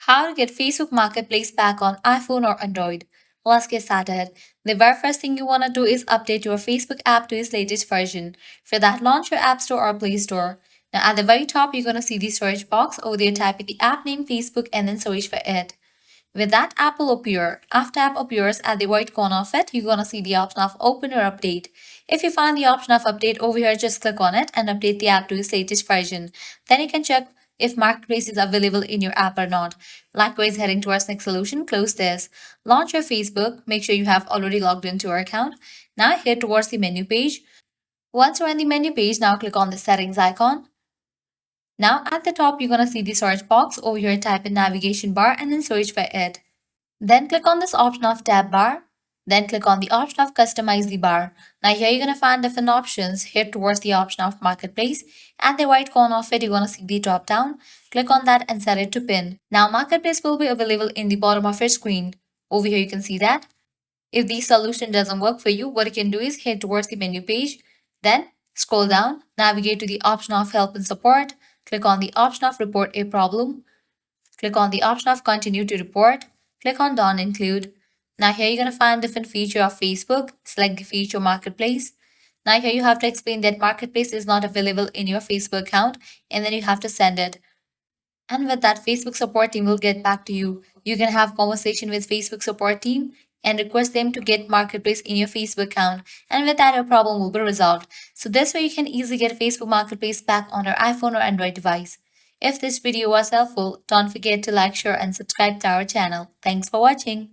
How to get Facebook Marketplace back on iPhone or Android. Let's get started. The very first thing you want to do is update your Facebook app to its latest version. For that, launch your App Store or Play Store. Now, at the very top, you're going to see the search box. Over there, type in the app name Facebook and then search for it. With that, app will appear. After app appears at the right corner of it, you're going to see the option of open or update. If you find the option of update over here, just click on it and update the app to its latest version. Then you can check if Marketplace is available in your app or not. Likewise, heading towards next solution, close this. Launch your Facebook. Make sure you have already logged into your account. Now head towards the menu page. Once you're in the menu page, now click on the settings icon. Now at the top, you're going to see the search box. Over here, type in navigation bar and then search for it. Then click on this option of tab bar. Then click on the option of customize the bar. Now here you're going to find different options. Head towards the option of marketplace. At the right corner of it, you're going to see the drop down. Click on that and set it to pin. Now marketplace will be available in the bottom of your screen. Over here you can see that. If the solution doesn't work for you, what you can do is head towards the menu page. Then scroll down, navigate to the option of help and support. Click on the option of report a problem. Click on the option of continue to report. Click on don't include. Now here you're going to find different feature of Facebook. Select the feature marketplace. Now here you have to explain that marketplace is not available in your Facebook account and then you have to send it. And with that, Facebook support team will get back to you. You can have conversation with Facebook support team and request them to get marketplace in your Facebook account. And with that, your problem will be resolved. So this way you can easily get Facebook marketplace back on your iPhone or Android device. If this video was helpful, don't forget to like, share and subscribe to our channel. Thanks for watching.